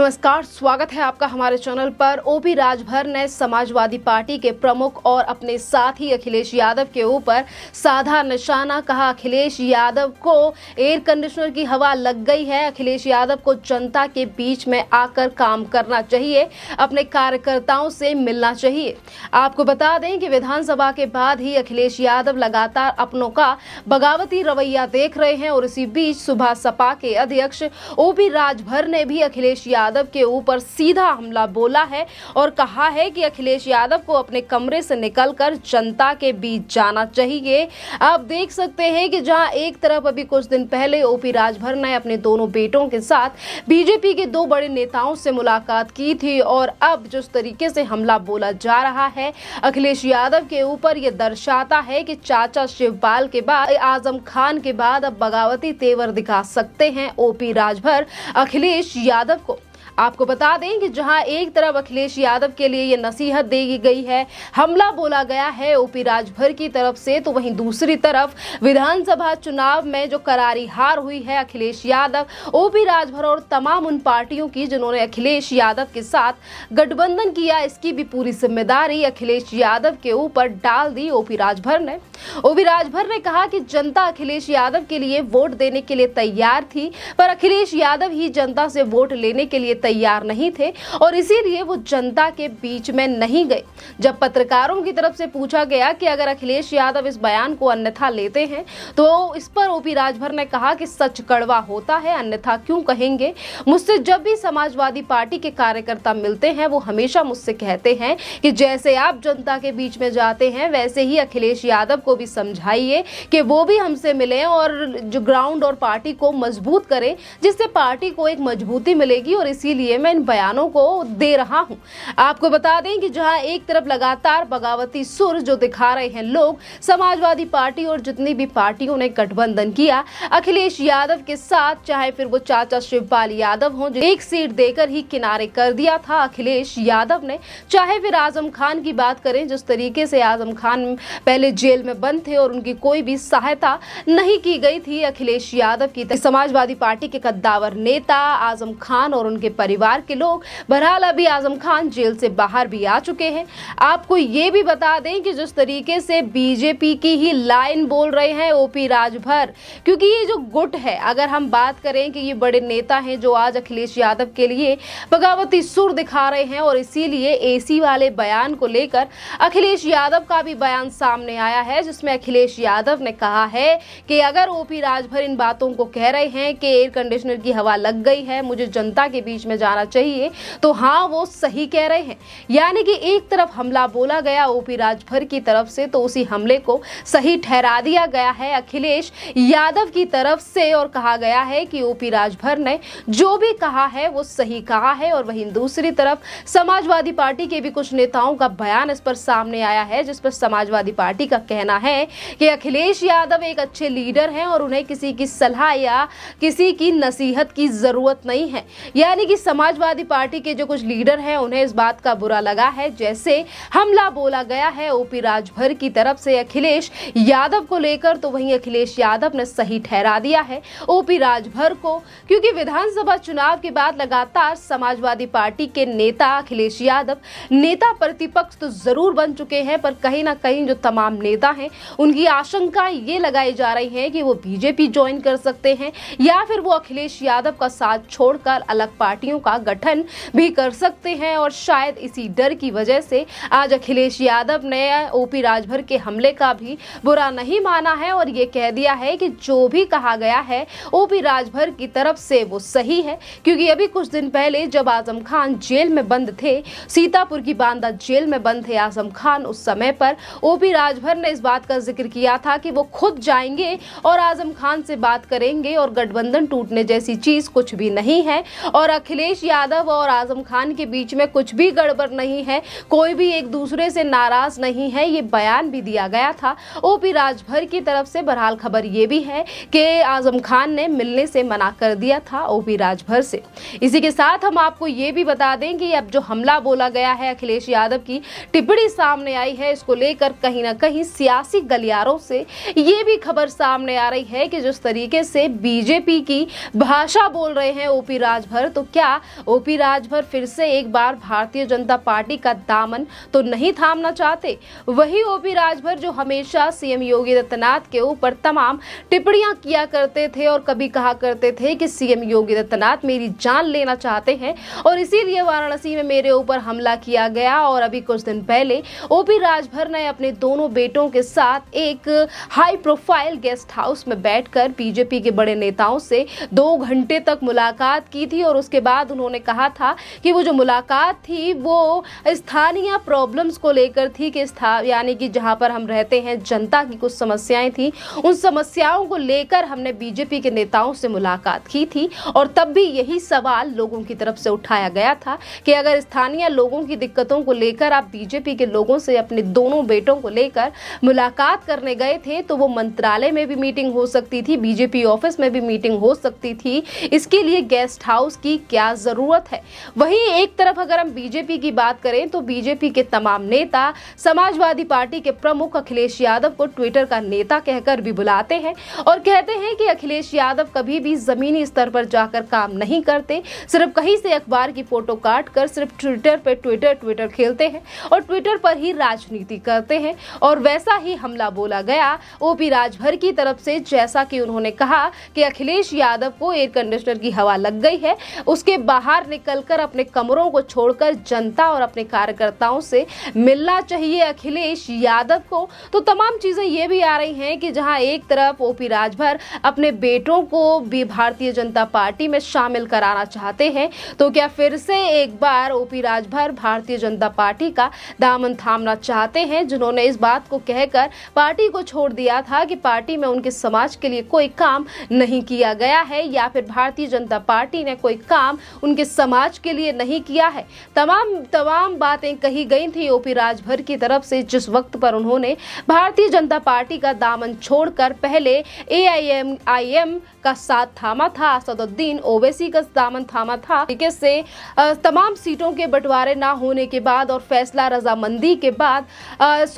नमस्कार, स्वागत है आपका हमारे चैनल पर। ओपी राजभर ने समाजवादी पार्टी के प्रमुख और अपने साथी अखिलेश यादव के ऊपर साधा निशाना। कहा, अखिलेश यादव को एयर कंडीशनर की हवा लग गई है। अखिलेश यादव को जनता के बीच में आकर काम करना चाहिए, अपने कार्यकर्ताओं से मिलना चाहिए। आपको बता दें कि विधानसभा के बाद ही अखिलेश यादव लगातार अपनों का बगावती रवैया देख रहे हैं और इसी बीच सुबह सपा के अध्यक्ष ओपी राजभर ने भी अखिलेश यादव के ऊपर सीधा हमला बोला है और कहा है कि अखिलेश यादव को अपने कमरे से निकलकर जनता के बीच जाना चाहिए। आप देख सकते हैं कि जहां एक तरफ अभी कुछ दिन पहले ओपी राजभर ने अपने दोनों बेटों के साथ बीजेपी के दो बड़े नेताओं से मुलाकात की थी और अब जिस तरीके से हमला बोला जा रहा है अखिलेश यादव के ऊपर, यह दर्शाता है कि चाचा शिवपाल के बाद, आजम खान के बाद अब बगावती तेवर दिखा सकते हैं ओपी राजभर अखिलेश यादव को। आपको बता दें कि जहां एक तरफ अखिलेश यादव के लिए ये नसीहत दी गई है, हमला बोला गया है ओपी राजभर की तरफ से, तो वहीं दूसरी तरफ विधानसभा चुनाव में जो करारी हार हुई है अखिलेश यादव, ओपी राजभर और तमाम उन पार्टियों की जिन्होंने अखिलेश यादव के साथ गठबंधन किया, इसकी भी पूरी जिम्मेदारी अखिलेश यादव के ऊपर डाल दी ओपी राजभर ने। ओपी राजभर ने कहा कि जनता अखिलेश यादव के लिए वोट देने के लिए तैयार थी, पर अखिलेश यादव ही जनता से वोट लेने के लिए तैयार नहीं थे और इसीलिए वो जनता के बीच में नहीं गए। जब पत्रकारों की तरफ से पूछा गया कि अगर अखिलेश यादव इस बयान को अन्यथा लेते हैं तो इस पर ओपी राजभर ने कहा कि सच कड़वा होता है, अन्यथा क्यों कहेंगे। मुझसे जब भी समाजवादी पार्टी के कार्यकर्ता मिलते हैं वो हमेशा मुझसे कहते हैं कि जैसे आप जनता के बीच में जाते हैं वैसे ही अखिलेश यादव को भी समझाइए कि वो भी हमसे मिले और जो ग्राउंड और पार्टी को मजबूत करें, जिससे पार्टी को एक मजबूती मिलेगी और इसीलिए मैं इन बयानों को दे रहा हूं। आपको बता दें कि जहां एक तरफ लगातार बगावती सुर जो दिखा रहे हैं लोग, समाजवादी पार्टी और जितनी भी पार्टियों ने गठबंधन किया अखिलेश यादव के साथ, चाहे फिर वो चाचा शिवपाल यादव हो जो एक सीट देकर ही किनारे कर दिया था अखिलेश यादव ने, चाहे फिर आजम खान की बात करें, जिस तरीके से आजम खान पहले जेल में बंद थे और उनकी कोई भी सहायता नहीं की गई थी अखिलेश यादव की। समाजवादी पार्टी के कद्दावर नेता आजम खान और उनके परिवार के लोग, बहरहाल अभी आजम खान जेल से बाहर भी आ चुके हैं। आपको ये भी बता दें कि जिस तरीके से बीजेपी की ही लाइन बोल रहे हैं ओपी राजभर, क्योंकि ये जो गुट है, अगर हम बात करें कि ये बड़े नेता हैं जो आज अखिलेश यादव के लिए बगावती सुर दिखा रहे हैं और इसीलिए एसी वाले बयान को लेकर अखिलेश यादव का भी बयान सामने आया है, जिसमें अखिलेश यादव ने कहा है कि अगर ओपी राजभर इन बातों को कह रहे हैं कि एयर कंडीशनर की हवा लग गई है, मुझे जनता के बीच में जाना चाहिए, तो हाँ वो सही कह रहे हैं। यानी कि एक तरफ हमला बोला गया ओपी राजभर की तरफ से, तो उसी हमले को सही ठहरा दिया गया है अखिलेश यादव की तरफ से और कहा गया है कि ओपी राजभर ने जो भी कहा है वो सही कहा है। और वहीं दूसरी तरफ समाजवादी पार्टी के भी कुछ नेताओं का बयान इस पर सामने आया है, जिस पर समाजवादी पार्टी का कहना है कि अखिलेश यादव एक अच्छे लीडर हैं और उन्हें किसी की सलाह या किसी की नसीहत की जरूरत नहीं है। यानी कि समाजवादी पार्टी के जो कुछ लीडर हैं उन्हें इस बात का बुरा लगा है जैसे हमला बोला गया है ओपी राजभर की तरफ से अखिलेश यादव को लेकर, तो वहीं अखिलेश यादव ने सही ठहरा दिया है ओपी राजभर को, क्योंकि विधानसभा चुनाव के बाद लगातार समाजवादी पार्टी के नेता अखिलेश यादव नेता प्रतिपक्ष तो जरूर बन चुके हैं, पर कहीं ना कहीं जो तमाम नेता हैं उनकी आशंका ये लगाई जा रही है कि वो बीजेपी ज्वाइन कर सकते हैं या फिर वो अखिलेश यादव का साथ छोड़कर अलग पार्टियों का गठन भी कर सकते हैं। और शायद इसी डर की वजह से आज अखिलेश यादव ने ओपी राजभर के हमले का भी बुरा नहीं माना है और ये कह दिया है कि जो भी कहा गया है ओपी राजभर की तरफ से वो सही है, क्योंकि अभी कुछ दिन पहले जब आजम खान जेल में बंद थे, सीतापुर की बांदा जेल में बंद थे आजम खान, उस समय पर ओपी राजभर ने इस बात का जिक्र किया था कि वो खुद जाएंगे और आजम खान से बात करेंगे और गठबंधन टूटने जैसी चीज कुछ भी नहीं है और अखिलेश यादव और आजम खान के बीच में कुछ भी गड़बड़ नहीं है, कोई भी एक दूसरे से नाराज नहीं है। ये बयान भी दिया गया था ओपी राजभर की तरफ से। बहरहाल खबर ये भी है कि आजम खान ने मिलने से मना कर दिया था ओपी राजभर से। इसी के साथ हम आपको ये भी बता दें कि अब जो हमला बोला गया है अखिलेश यादव की टिप्पणी सामने आई है, इसको लेकर कहीं ना कहीं सियासी गलियारों से ये भी खबर सामने आ रही है कि जिस तरीके से बीजेपी की भाषा बोल रहे हैं ओपी राजभर, तो क्या क्या ओपी राजभर फिर से एक बार भारतीय जनता पार्टी का दामन तो नहीं थामना चाहते? वही ओपी राजभर जो हमेशा सीएम योगी आदित्यनाथ के ऊपर तमाम टिप्पणियां किया करते थे और कभी कहा करते थे कि सीएम योगी आदित्यनाथ मेरी जान लेना चाहते हैं और इसीलिए वाराणसी में मेरे ऊपर हमला किया गया। और अभी कुछ दिन पहले ओपी राजभर ने अपने दोनों बेटों के साथ एक हाई प्रोफाइल गेस्ट हाउस में बैठकर बीजेपी के बड़े नेताओं से 2 घंटे तक मुलाकात की थी और उसके बाद उन्होंने कहा था कि वो जो मुलाकात थी वो स्थानीय प्रॉब्लम्स को लेकर थी कि यानी कि जहां पर हम रहते हैं जनता की कुछ समस्याएं थी, उन समस्याओं को लेकर हमने बीजेपी के नेताओं से मुलाकात की थी। और तब भी यही सवाल लोगों की तरफ से उठाया गया था कि अगर स्थानीय लोगों की दिक्कतों को लेकर आप बीजेपी के लोगों से अपने दोनों बेटों को लेकर मुलाकात करने गए थे तो वो मंत्रालय में भी मीटिंग हो सकती थी, बीजेपी ऑफिस में भी मीटिंग हो सकती थी, इसके लिए गेस्ट हाउस की क्या जरूरत है? वहीं एक तरफ अगर हम बीजेपी की बात करें तो बीजेपी के तमाम नेता समाजवादी पार्टी के प्रमुख अखिलेश यादव को ट्विटर का नेता कहकर भी बुलाते हैं और कहते हैं कि अखिलेश यादव कभी भी जमीनी स्तर पर जाकर काम नहीं करते, सिर्फ कहीं से अखबार की फोटो काट कर सिर्फ ट्विटर पे ट्विटर खेलते हैं और ट्विटर पर ही राजनीति करते हैं। और वैसा ही हमला बोला गया ओपी राजभर की तरफ से, जैसा कि उन्होंने कहा कि अखिलेश यादव को एयर कंडीशनर की हवा लग गई है, उसके बाहर निकलकर अपने कमरों को छोड़कर जनता और अपने कार्यकर्ताओं से मिलना चाहिए अखिलेश यादव को। तो तमाम चीजें ये भी आ रही हैं कि जहां एक तरफ ओपी राजभर अपने बेटों को भी भारतीय जनता पार्टी में शामिल कराना चाहते हैं, तो क्या फिर से एक बार ओपी राजभर भारतीय जनता पार्टी का दामन थामना चाहते हैं, जिन्होंने इस बात को कहकर पार्टी को छोड़ दिया था कि पार्टी में उनके समाज के लिए कोई काम नहीं किया गया है या फिर भारतीय जनता पार्टी ने कोई काम उनके समाज के लिए नहीं किया है। तमाम बातें कही गई थी ओपी राजभर की तरफ से, जिस वक्त पर उन्होंने भारतीय जनता पार्टी का दामन छोड़कर पहले एआईएम का साथ थामा था, असदुद्दीन ओवैसी का दामन थामा था। तरीके से तमाम सीटों के बंटवारे ना होने के बाद और फैसला रजामंदी के बाद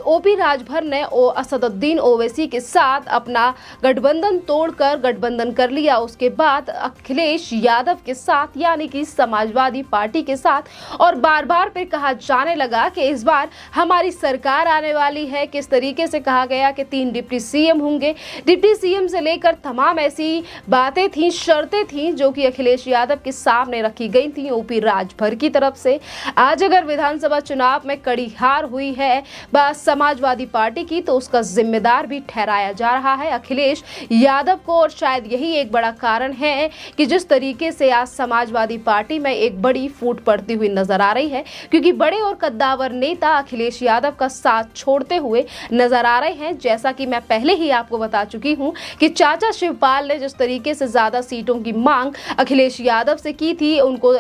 ओपी राजभर ने असदुद्दीन ओवैसी के साथ अपना गठबंधन तोड़कर गठबंधन कर लिया। उसके बाद अखिलेश यादव के साथ यानी कि समाजवादी पार्टी के साथ और बार बार पे कहा जाने लगा कि इस बार हमारी सरकार आने वाली है। किस तरीके से कहा गया कि 3 डिप्टी सीएम होंगे, डिप्टी सीएम से लेकर तमाम ऐसी बातें थी, शर्तें थी जो कि अखिलेश यादव के सामने रखी गई थी ओपी राजभर की तरफ से। आज अगर विधानसभा चुनाव में कड़ी हार हुई है समाजवादी पार्टी की तो उसका जिम्मेदार भी ठहराया जा रहा है अखिलेश यादव को। और शायद यही एक बड़ा कारण है कि जिस तरीके से आज समाजवादी पार्टी में एक बड़ी फूट पड़ती हुई नजर आ रही है, क्योंकि बड़े और कद्दावर नेता अखिलेश यादव का साथ छोड़ते हुए नजर आ रहे हैं। जैसा कि मैं पहले ही आपको बता चुकी हूं कि चाचा शिवपाल ने जिस तरीके से ज्यादा सीटों की मांग अखिलेश यादव से की थी, उनको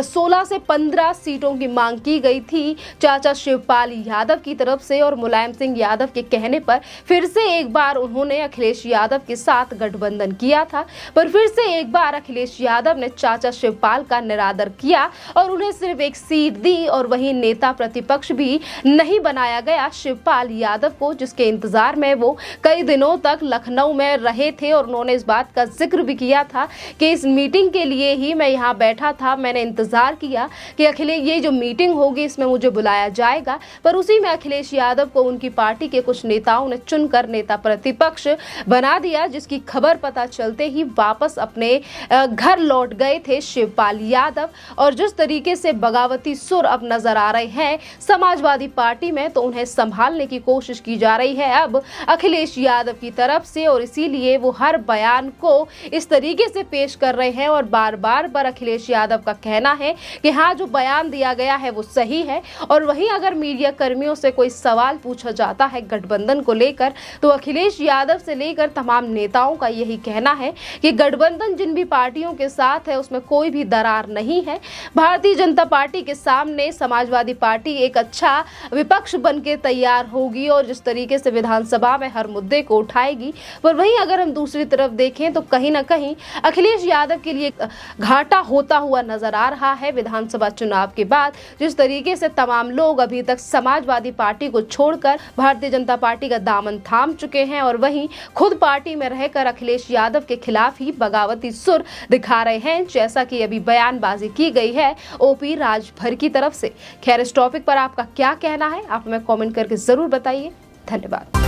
16 से 15 सीटों की मांग की गई थी चाचा शिवपाल यादव की तरफ से। और मुलायम सिंह यादव के कहने पर फिर से एक बार उन्होंने अखिलेश यादव के साथ गठबंधन किया था, पर फिर से एक बार अखिलेश यादव ने चाचा शिवपाल का निरादर किया और उन्हें सिर्फ एक सीट दी और वहीं नेता प्रतिपक्ष भी नहीं बनाया गया शिवपाल यादव को, जिसके इंतजार में वो कई दिनों तक लखनऊ में रहे थे। और उन्होंने इस बात का जिक्र भी किया था कि इस मीटिंग के लिए ही मैं यहाँ बैठा था, मैंने इंतजार किया कि अखिलेश ये जो मीटिंग होगी इसमें मुझे बुलाया जाएगा। पर उसी में अखिलेश यादव को उनकी पार्टी के कुछ नेताओं ने चुनकर नेता प्रतिपक्ष बना दिया, जिसकी खबर पता चलते ही वापस अपने घर लौट गए थे शिवपाल यादव। और जिस तरीके से बगावती सुर अब नजर आ रहे हैं समाजवादी पार्टी में, तो उन्हें संभालने की कोशिश की जा रही है अब अखिलेश यादव की तरफ से। और इसीलिए वो हर बयान को इस तरीके से पेश कर रहे हैं और बार बार पर अखिलेश यादव का कहना है कि हाँ, जो बयान दिया गया है वो सही है। और वहीं अगर मीडिया कर्मियों से कोई सवाल पूछा जाता है गठबंधन को लेकर, तो अखिलेश यादव से लेकर तमाम नेताओं का यही कहना है कि गठबंधन जिन भी पार्टियों के साथ है उसमें कोई भी दरार नहीं है। भारतीय जनता पार्टी के सामने समाजवादी पार्टी एक अच्छा विपक्ष बन के तैयार होगी और जिस तरीके से विधानसभा में हर मुद्दे को उठाएगी। पर वहीं अगर हम दूसरी तरफ देखें तो कहीं ना कहीं अखिलेश यादव के लिए घाटा होता हुआ नजर आ रहा है। विधानसभा चुनाव के बाद जिस तरीके से तमाम लोग अभी तक समाजवादी पार्टी को छोड़कर भारतीय जनता पार्टी का दामन थाम चुके हैं और वहीं खुद पार्टी में रहकर अखिलेश यादव के खिलाफ ही बगावती सुर दिखा रहे हैं, जैसा कि अभी बयानबाजी की गई है ओपी राजभर की तरफ से। खैर, इस टॉपिक पर आपका क्या कहना है, आप हमें कमेंट करके जरूर बताइए। धन्यवाद।